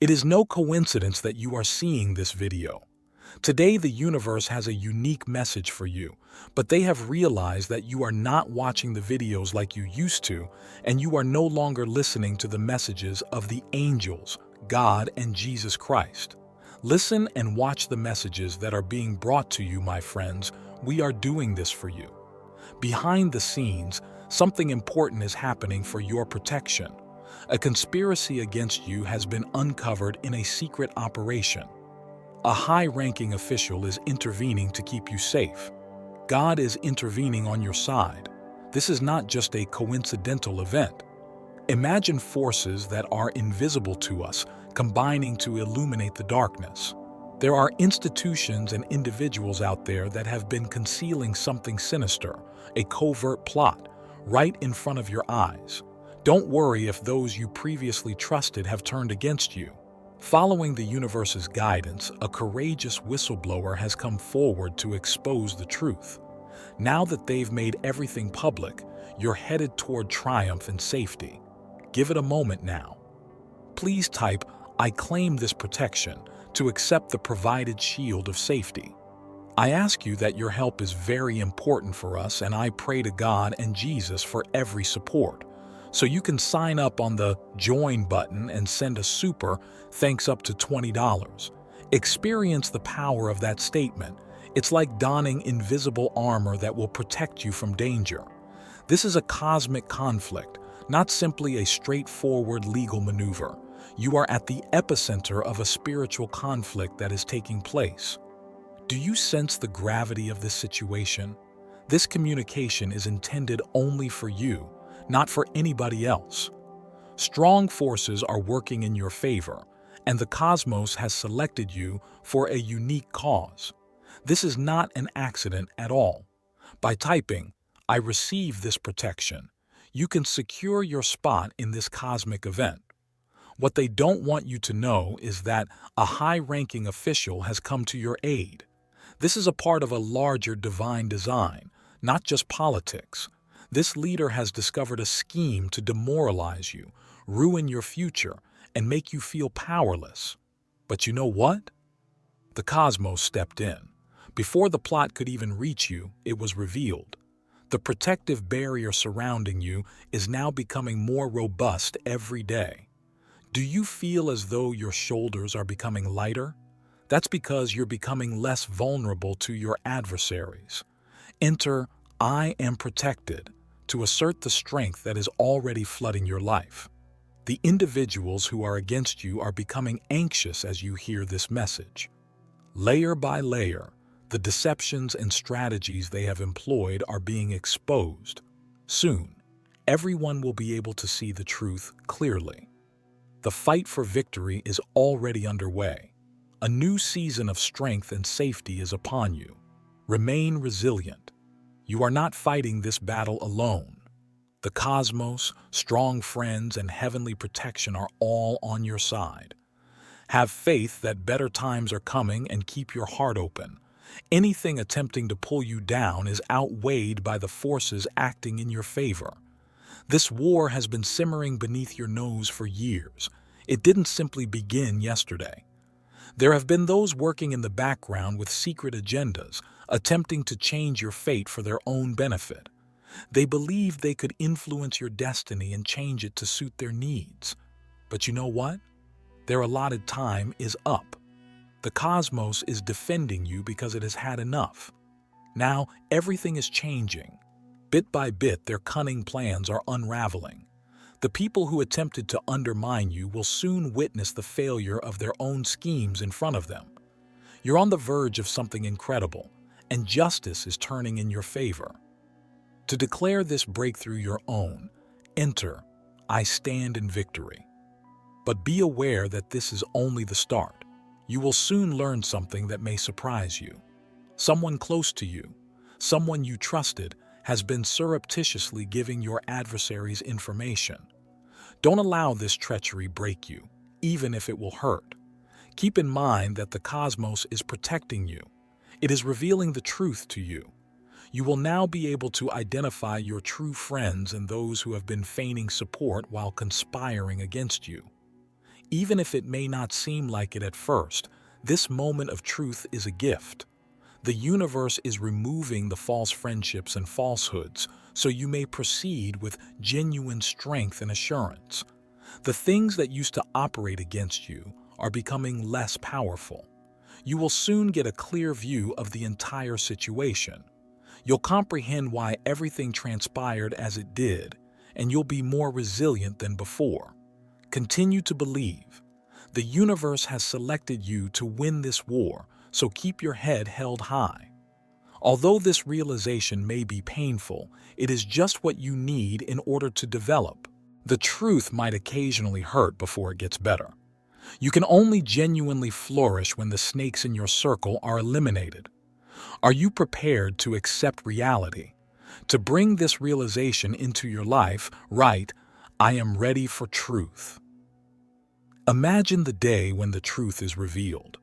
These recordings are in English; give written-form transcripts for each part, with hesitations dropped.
It is no coincidence that you are seeing this video. Today, the universe has a unique message for you, but they have realized that you are not watching the videos like you used to, and you are no longer listening to the messages of the angels, God, and Jesus Christ. Listen and watch the messages that are being brought to you, my friends. We are doing this for you. Behind the scenes, something important is happening for your protection. A conspiracy against you has been uncovered in a secret operation. A high-ranking official is intervening to keep you safe. God is intervening on your side. This is not just a coincidental event. Imagine forces that are invisible to us combining to illuminate the darkness. There are institutions and individuals out there that have been concealing something sinister, a covert plot, right in front of your eyes. Don't worry if those you previously trusted have turned against you. Following the universe's guidance, a courageous whistleblower has come forward to expose the truth. Now that they've made everything public, you're headed toward triumph and safety. Give it a moment now. Please type, "I claim this protection," to accept the provided shield of safety. I ask you that your help is very important for us, and I pray to God and Jesus for every support. So you can sign up on the Join button and send a super thanks up to $20. Experience the power of that statement. It's like donning invisible armor that will protect you from danger. This is a cosmic conflict, not simply a straightforward legal maneuver. You are at the epicenter of a spiritual conflict that is taking place. Do you sense the gravity of this situation? This communication is intended only for you, not for anybody else. Strong forces are working in your favor, and the cosmos has selected you for a unique cause. This is not an accident at all. By typing, "I receive this protection," you can secure your spot in this cosmic event. What they don't want you to know is that a high-ranking official has come to your aid. This is a part of a larger divine design, not just politics. This leader has discovered a scheme to demoralize you, ruin your future, and make you feel powerless. But you know what? The cosmos stepped in. Before the plot could even reach you, it was revealed. The protective barrier surrounding you is now becoming more robust every day. Do you feel as though your shoulders are becoming lighter? That's because you're becoming less vulnerable to your adversaries. Enter "I am protected" to assert the strength that is already flooding your life. The individuals who are against you are becoming anxious as you hear this message. Layer by layer, the deceptions and strategies they have employed are being exposed. Soon, everyone will be able to see the truth clearly. The fight for victory is already underway. A new season of strength and safety is upon you. Remain resilient. You are not fighting this battle alone. The cosmos, strong friends, and heavenly protection are all on your side. Have faith that better times are coming and keep your heart open. Anything attempting to pull you down is outweighed by the forces acting in your favor. This war has been simmering beneath your nose for years. It didn't simply begin yesterday. There have been those working in the background with secret agendas, attempting to change your fate for their own benefit. They believed they could influence your destiny and change it to suit their needs. But you know what? Their allotted time is up. The cosmos is defending you because it has had enough. Now, everything is changing. Bit by bit, their cunning plans are unraveling. The people who attempted to undermine you will soon witness the failure of their own schemes in front of them. You're on the verge of something incredible, and justice is turning in your favor. To declare this breakthrough your own, enter "I stand in victory." But be aware that this is only the start. You will soon learn something that may surprise you. Someone close to you, someone you trusted, has been surreptitiously giving your adversaries information. Don't allow this treachery break you, even if it will hurt. Keep in mind that the cosmos is protecting you. It is revealing the truth to you. You will now be able to identify your true friends and those who have been feigning support while conspiring against you. Even if it may not seem like it at first, this moment of truth is a gift. The universe is removing the false friendships and falsehoods, so you may proceed with genuine strength and assurance. The things that used to operate against you are becoming less powerful. You will soon get a clear view of the entire situation. You'll comprehend why everything transpired as it did, and you'll be more resilient than before. Continue to believe. The universe has selected you to win this war, so keep your head held high. Although this realization may be painful, it is just what you need in order to develop. The truth might occasionally hurt before it gets better. You can only genuinely flourish when the snakes in your circle are eliminated. Are you prepared to accept reality? To bring this realization into your life, write, "I am ready for truth." Imagine the day when the truth is revealed.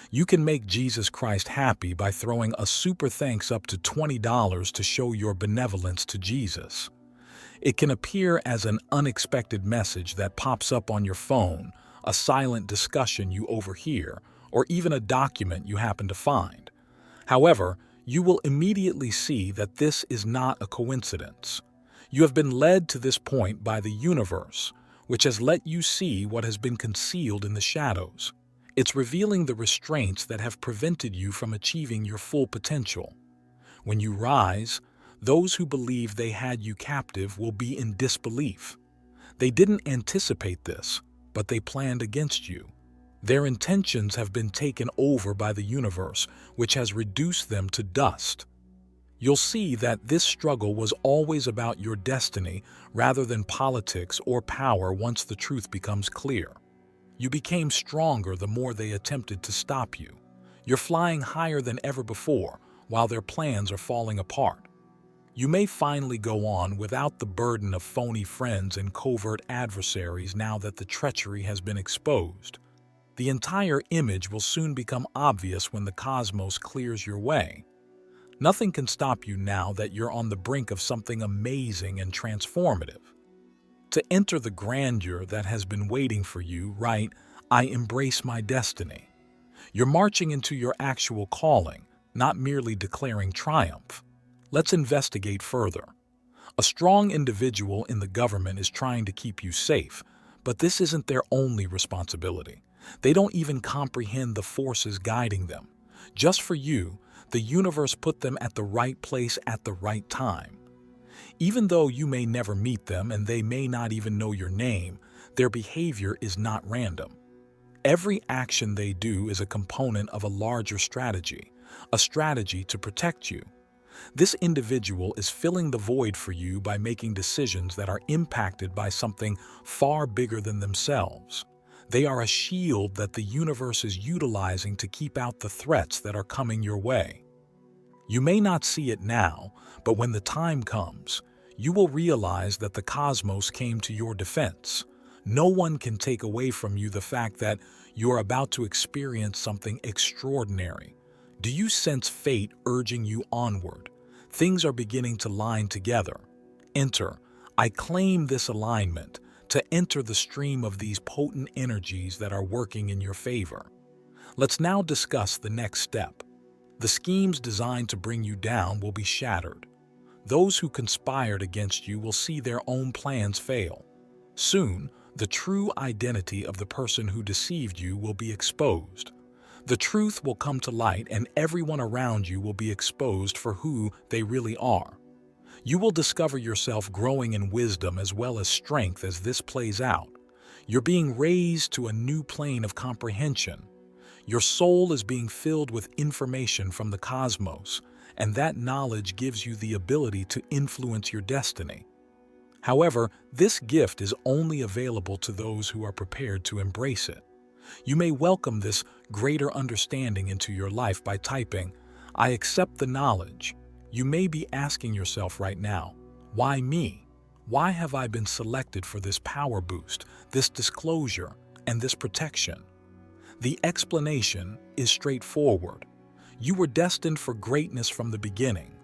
You can make Jesus Christ happy by throwing a super thanks up to $20 to show your benevolence to Jesus. It can appear as an unexpected message that pops up on your phone, a silent discussion you overhear, or even a document you happen to find. However, you will immediately see that this is not a coincidence. You have been led to this point by the universe, which has let you see what has been concealed in the shadows. It's revealing the restraints that have prevented you from achieving your full potential. When you rise, those who believe they had you captive will be in disbelief. They didn't anticipate this, but they planned against you. Their intentions have been taken over by the universe, which has reduced them to dust. You'll see that this struggle was always about your destiny rather than politics or power once the truth becomes clear. You became stronger the more they attempted to stop you. You're flying higher than ever before, while their plans are falling apart. You may finally go on without the burden of phony friends and covert adversaries now that the treachery has been exposed. The entire image will soon become obvious when the cosmos clears your way. Nothing can stop you now that you're on the brink of something amazing and transformative. To enter the grandeur that has been waiting for you, write, "I embrace my destiny." You're marching into your actual calling, not merely declaring triumph. Let's investigate further. A strong individual in the government is trying to keep you safe, but this isn't their only responsibility. They don't even comprehend the forces guiding them. Just for you, the universe put them at the right place at the right time. Even though you may never meet them and they may not even know your name, their behavior is not random. Every action they do is a component of a larger strategy, a strategy to protect you. This individual is filling the void for you by making decisions that are impacted by something far bigger than themselves. They are a shield that the universe is utilizing to keep out the threats that are coming your way. You may not see it now, but when the time comes, you will realize that the cosmos came to your defense. No one can take away from you the fact that you are about to experience something extraordinary. Do you sense fate urging you onward? Things are beginning to line together. Enter. I claim this alignment to enter the stream of these potent energies that are working in your favor. Let's now discuss the next step. The schemes designed to bring you down will be shattered. Those who conspired against you will see their own plans fail. Soon, the true identity of the person who deceived you will be exposed. The truth will come to light and everyone around you will be exposed for who they really are. You will discover yourself growing in wisdom as well as strength as this plays out. You're being raised to a new plane of comprehension. Your soul is being filled with information from the cosmos, and that knowledge gives you the ability to influence your destiny. However, this gift is only available to those who are prepared to embrace it. You may welcome this greater understanding into your life by typing, "I accept the knowledge." You may be asking yourself right now, why me? Why have I been selected for this power boost, this disclosure, and this protection? The explanation is straightforward. You were destined for greatness from the beginning.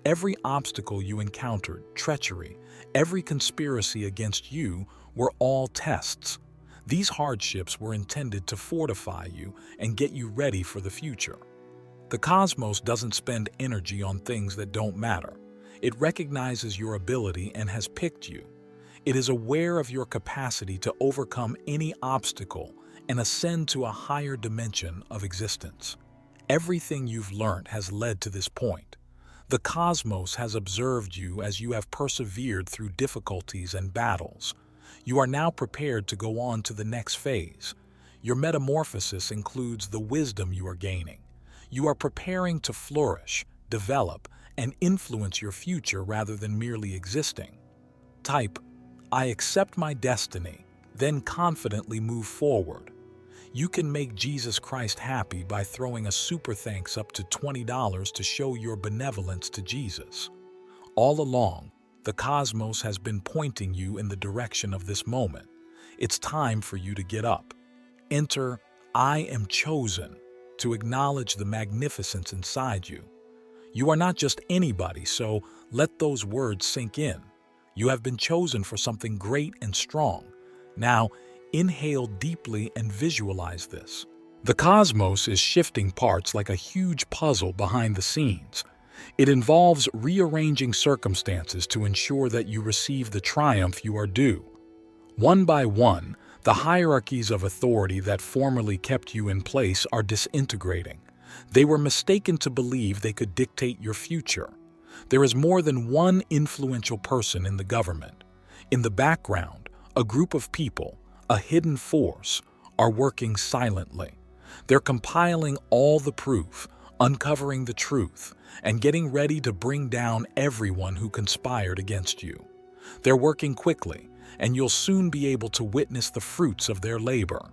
Every obstacle you encountered, treachery, every conspiracy against you were all tests. These hardships were intended to fortify you and get you ready for the future. The cosmos doesn't spend energy on things that don't matter. It recognizes your ability and has picked you. It is aware of your capacity to overcome any obstacle and ascend to a higher dimension of existence. Everything you've learned has led to this point. The cosmos has observed you as you have persevered through difficulties and battles. You are now prepared to go on to the next phase. Your metamorphosis includes the wisdom you are gaining. You are preparing to flourish, develop, and influence your future rather than merely existing. Type, I accept my destiny, then confidently move forward. You can make Jesus Christ happy by throwing a super thanks up to $20 to show your benevolence to Jesus. All along, the cosmos has been pointing you in the direction of this moment. It's time for you to get up. Enter, I am chosen, to acknowledge the magnificence inside you. You are not just anybody, so let those words sink in. You have been chosen for something great and strong. Now, inhale deeply and visualize this. The cosmos is shifting parts like a huge puzzle behind the scenes. It involves rearranging circumstances to ensure that you receive the triumph you are due. One by one, the hierarchies of authority that formerly kept you in place are disintegrating. They were mistaken to believe they could dictate your future. There is more than one influential person in the government. In the background, a group of people, a hidden force, are working silently. They're compiling all the proof, uncovering the truth, and getting ready to bring down everyone who conspired against you. They're working quickly, and you'll soon be able to witness the fruits of their labor.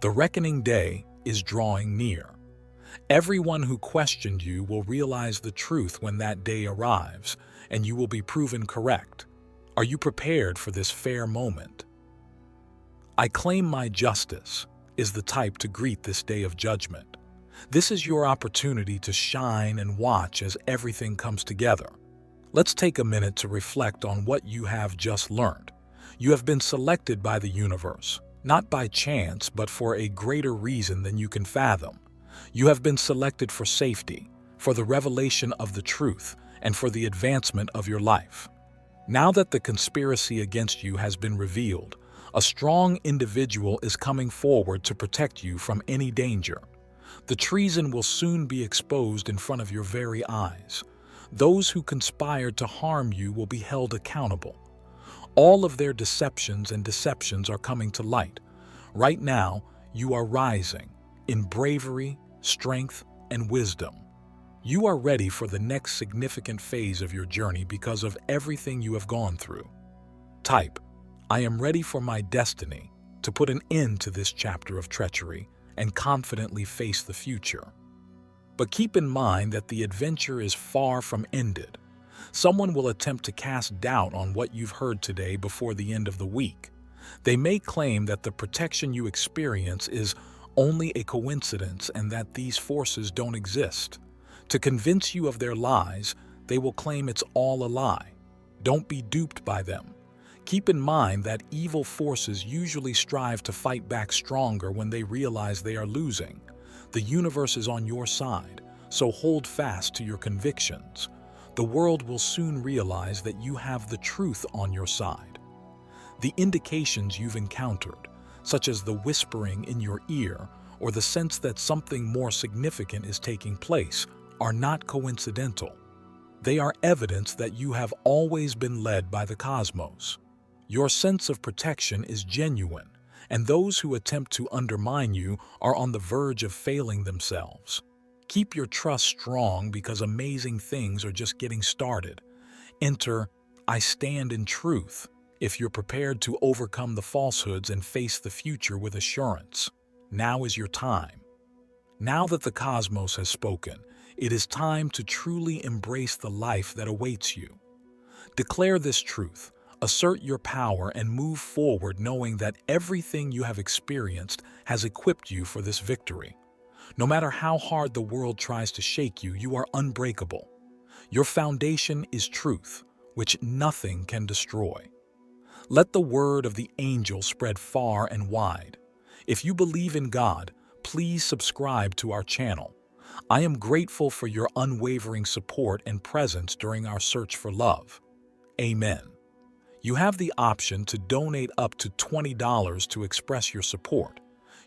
The reckoning day is drawing near. Everyone who questioned you will realize the truth when that day arrives, and you will be proven correct. Are you prepared for this fair moment? I claim my justice is the type to greet this day of judgment. This is your opportunity to shine and watch as everything comes together. Let's take a minute to reflect on what you have just learned. You have been selected by the universe, not by chance, but for a greater reason than you can fathom. You have been selected for safety, for the revelation of the truth, and for the advancement of your life. Now that the conspiracy against you has been revealed, a strong individual is coming forward to protect you from any danger. The treason will soon be exposed in front of your very eyes. Those who conspired to harm you will be held accountable. All of their deceptions are coming to light. Right now, you are rising in bravery, strength, and wisdom. You are ready for the next significant phase of your journey because of everything you have gone through. Type, I am ready for my destiny to put an end to this chapter of treachery and confidently face the future. But keep in mind that the adventure is far from ended. Someone will attempt to cast doubt on what you've heard today before the end of the week. They may claim that the protection you experience is only a coincidence and that these forces don't exist. To convince you of their lies, they will claim it's all a lie. Don't be duped by them. Keep in mind that evil forces usually strive to fight back stronger when they realize they are losing. The universe is on your side, so hold fast to your convictions. The world will soon realize that you have the truth on your side. The indications you've encountered, such as the whispering in your ear or the sense that something more significant is taking place, are not coincidental. They are evidence that you have always been led by the cosmos. Your sense of protection is genuine, and those who attempt to undermine you are on the verge of failing themselves. Keep your trust strong because amazing things are just getting started. Enter, I stand in truth, if you're prepared to overcome the falsehoods and face the future with assurance. Now is your time. Now that the cosmos has spoken, it is time to truly embrace the life that awaits you. Declare this truth, assert your power, and move forward knowing that everything you have experienced has equipped you for this victory. No matter how hard the world tries to shake you, you are unbreakable. Your foundation is truth, which nothing can destroy. Let the word of the angel spread far and wide. If you believe in God, please subscribe to our channel. I am grateful for your unwavering support and presence during our search for love. Amen. You have the option to donate up to $20 to express your support.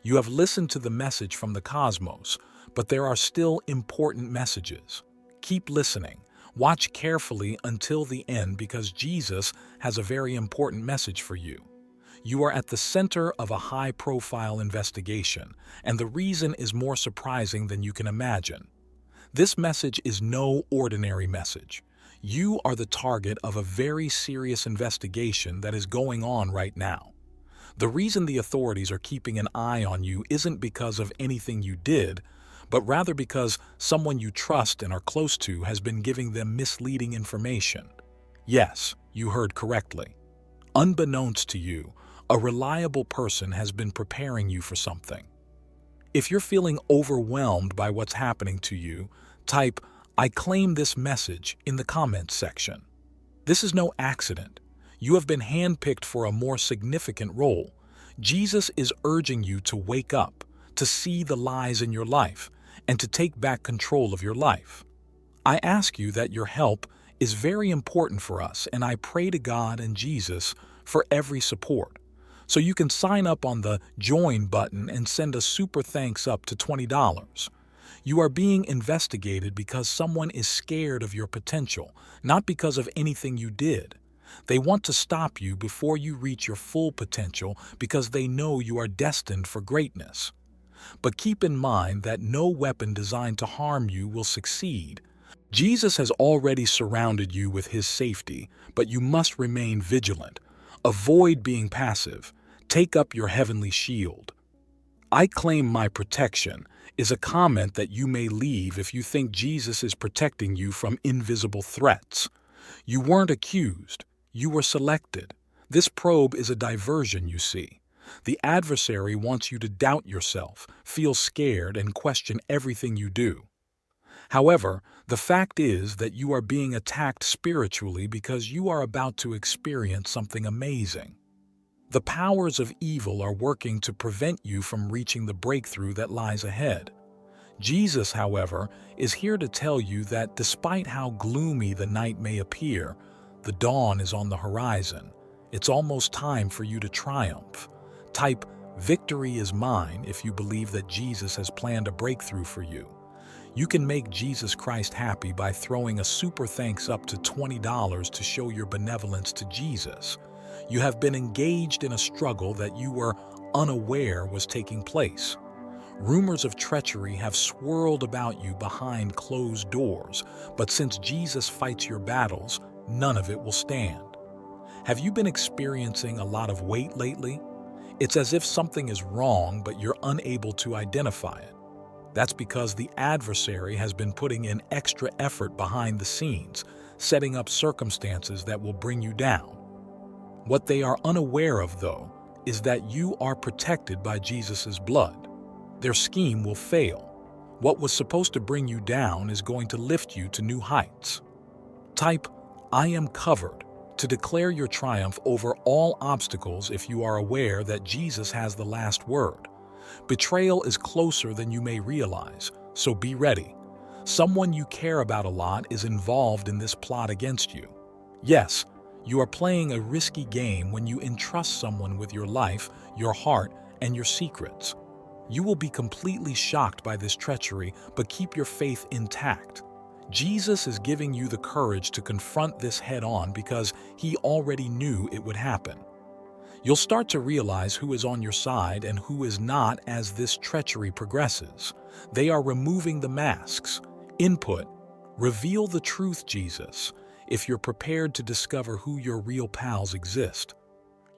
You have listened to the message from the cosmos, but there are still important messages. Keep listening. Watch carefully until the end because Jesus has a very important message for you. You are at the center of a high-profile investigation, and the reason is more surprising than you can imagine. This message is no ordinary message. You are the target of a very serious investigation that is going on right now. The reason the authorities are keeping an eye on you isn't because of anything you did, but rather because someone you trust and are close to has been giving them misleading information. Yes, you heard correctly. Unbeknownst to you, a reliable person has been preparing you for something. If you're feeling overwhelmed by what's happening to you, type, "I claim this message" in the comments section. This is no accident. You have been handpicked for a more significant role. Jesus is urging you to wake up, to see the lies in your life, and to take back control of your life. I ask you that your help is very important for us, and I pray to God and Jesus for every support. So you can sign up on the Join button and send a super thanks up to $20. You are being investigated because someone is scared of your potential, not because of anything you did. They want to stop you before you reach your full potential because they know you are destined for greatness. But keep in mind that no weapon designed to harm you will succeed. Jesus has already surrounded you with his safety, but you must remain vigilant. Avoid being passive. Take up your heavenly shield. "I claim my protection" is a comment that you may leave if you think Jesus is protecting you from invisible threats. You weren't accused. You were selected. This probe is a diversion, you see. The adversary wants you to doubt yourself, feel scared, and question everything you do. However, the fact is that you are being attacked spiritually because you are about to experience something amazing. The powers of evil are working to prevent you from reaching the breakthrough that lies ahead. Jesus, however, is here to tell you that despite how gloomy the night may appear, the dawn is on the horizon. It's almost time for you to triumph. Type, "Victory is mine" if you believe that Jesus has planned a breakthrough for you. You can make Jesus Christ happy by throwing a super thanks up to $20 to show your benevolence to Jesus. You have been engaged in a struggle that you were unaware was taking place. Rumors of treachery have swirled about you behind closed doors, but since Jesus fights your battles, none of it will stand. Have you been experiencing a lot of weight lately? It's as if something is wrong, but you're unable to identify it. That's because the adversary has been putting in extra effort behind the scenes, setting up circumstances that will bring you down. What they are unaware of, though, is that you are protected by Jesus' blood. Their scheme will fail. What was supposed to bring you down is going to lift you to new heights. Type, "I am covered" to declare your triumph over all obstacles if you are aware that Jesus has the last word. Betrayal is closer than you may realize, so be ready. Someone you care about a lot is involved in this plot against you. Yes, you are playing a risky game when you entrust someone with your life, your heart, and your secrets. You will be completely shocked by this treachery, but keep your faith intact. Jesus is giving you the courage to confront this head-on because he already knew it would happen. You'll start to realize who is on your side and who is not as this treachery progresses. They are removing the masks. Input: reveal the truth, Jesus. If you're prepared to discover who your real pals exist,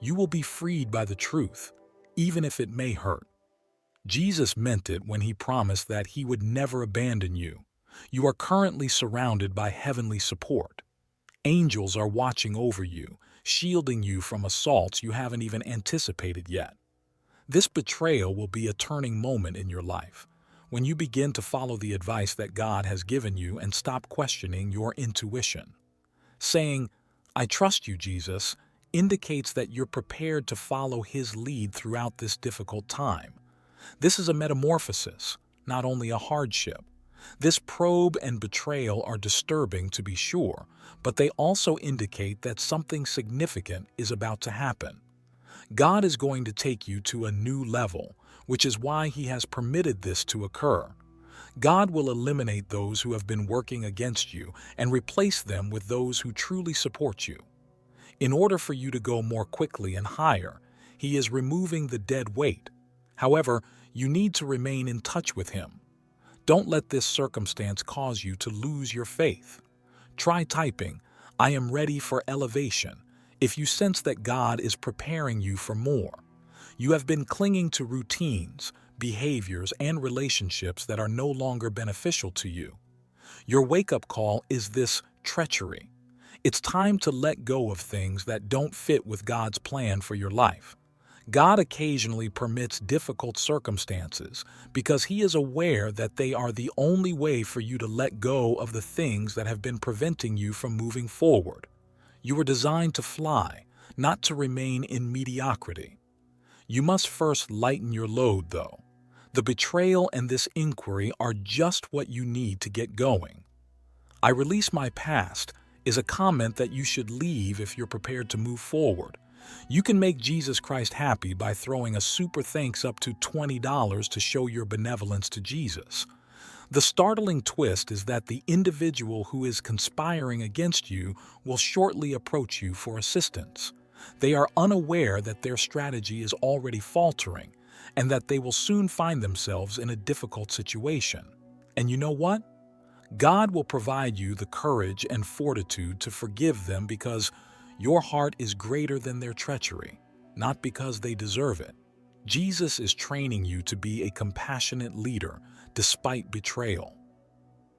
you will be freed by the truth, even if it may hurt. Jesus meant it when he promised that he would never abandon you. You are currently surrounded by heavenly support. Angels are watching over you, shielding you from assaults you haven't even anticipated yet. This betrayal will be a turning moment in your life, when you begin to follow the advice that God has given you and stop questioning your intuition. Saying, "I trust you, Jesus," indicates that you're prepared to follow His lead throughout this difficult time. This is a metamorphosis, not only a hardship. This probe and betrayal are disturbing, to be sure, but they also indicate that something significant is about to happen. God is going to take you to a new level, which is why He has permitted this to occur. God will eliminate those who have been working against you and replace them with those who truly support you. In order for you to go more quickly and higher, He is removing the dead weight. However, you need to remain in touch with Him. Don't let this circumstance cause you to lose your faith. Try typing, "I am ready for elevation," if you sense that God is preparing you for more. You have been clinging to routines, behaviors, and relationships that are no longer beneficial to you. Your wake-up call is this treachery. It's time to let go of things that don't fit with God's plan for your life. God occasionally permits difficult circumstances because He is aware that they are the only way for you to let go of the things that have been preventing you from moving forward. You were designed to fly, not to remain in mediocrity. You must first lighten your load, though. The betrayal and this inquiry are just what you need to get going. "I release my past" is a comment that you should leave if you're prepared to move forward. You can make Jesus Christ happy by throwing a super thanks up to $20 to show your benevolence to Jesus. The startling twist is that the individual who is conspiring against you will shortly approach you for assistance. They are unaware that their strategy is already faltering and that they will soon find themselves in a difficult situation. And you know what? God will provide you the courage and fortitude to forgive them because your heart is greater than their treachery, not because they deserve it. Jesus is training you to be a compassionate leader despite betrayal.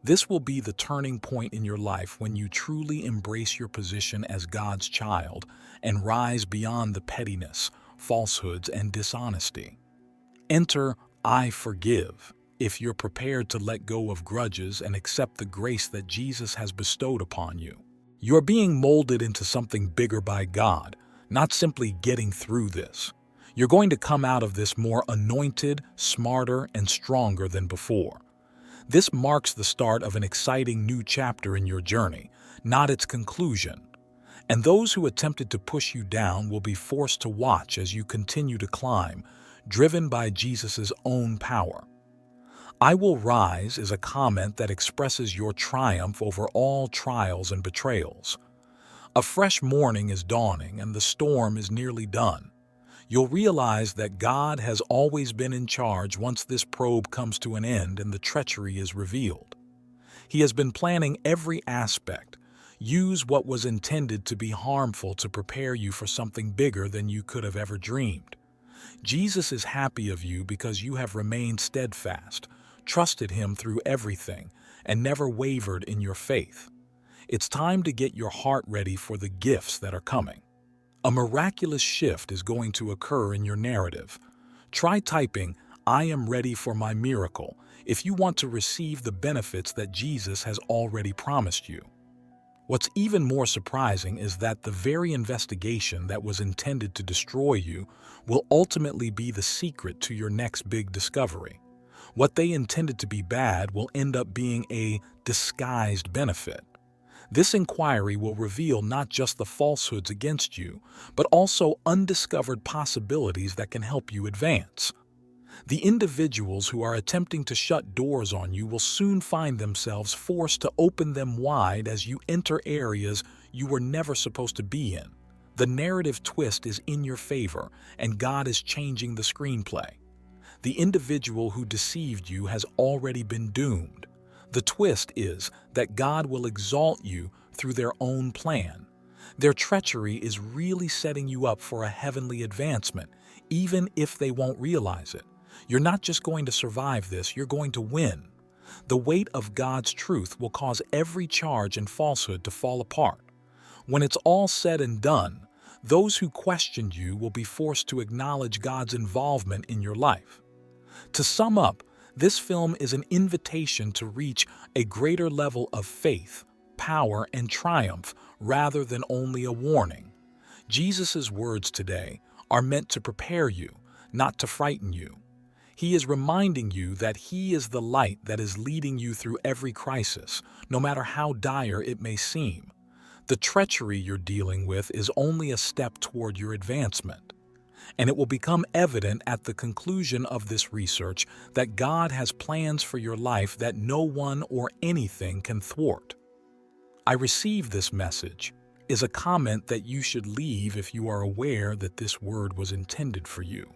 This will be the turning point in your life when you truly embrace your position as God's child and rise beyond the pettiness, falsehoods, and dishonesty. Enter "I forgive" if you're prepared to let go of grudges and accept the grace that Jesus has bestowed upon you. You're being molded into something bigger by God, not simply getting through this. You're going to come out of this more anointed, smarter, and stronger than before. This marks the start of an exciting new chapter in your journey, not its conclusion. And those who attempted to push you down will be forced to watch as you continue to climb, driven by Jesus' own power. "I will rise" is a comment that expresses your triumph over all trials and betrayals. A fresh morning is dawning and the storm is nearly done. You'll realize that God has always been in charge once this probe comes to an end and the treachery is revealed. He has been planning every aspect. Use what was intended to be harmful to prepare you for something bigger than you could have ever dreamed. Jesus is happy of you because you have remained steadfast, trusted Him through everything, and never wavered in your faith. It's time to get your heart ready for the gifts that are coming. A miraculous shift is going to occur in your narrative. Try typing, "I am ready for my miracle," if you want to receive the benefits that Jesus has already promised you. What's even more surprising is that the very investigation that was intended to destroy you will ultimately be the secret to your next big discovery. What they intended to be bad will end up being a disguised benefit. This inquiry will reveal not just the falsehoods against you, but also undiscovered possibilities that can help you advance. The individuals who are attempting to shut doors on you will soon find themselves forced to open them wide as you enter areas you were never supposed to be in. The narrative twist is in your favor, and God is changing the screenplay. The individual who deceived you has already been doomed. The twist is that God will exalt you through their own plan. Their treachery is really setting you up for a heavenly advancement, even if they won't realize it. You're not just going to survive this, you're going to win. The weight of God's truth will cause every charge and falsehood to fall apart. When it's all said and done, those who questioned you will be forced to acknowledge God's involvement in your life. To sum up, this film is an invitation to reach a greater level of faith, power, and triumph rather than only a warning. Jesus' words today are meant to prepare you, not to frighten you. He is reminding you that He is the light that is leading you through every crisis, no matter how dire it may seem. The treachery you're dealing with is only a step toward your advancement. And it will become evident at the conclusion of this research that God has plans for your life that no one or anything can thwart. I receive this message is a comment that you should leave if you are aware that this word was intended for you.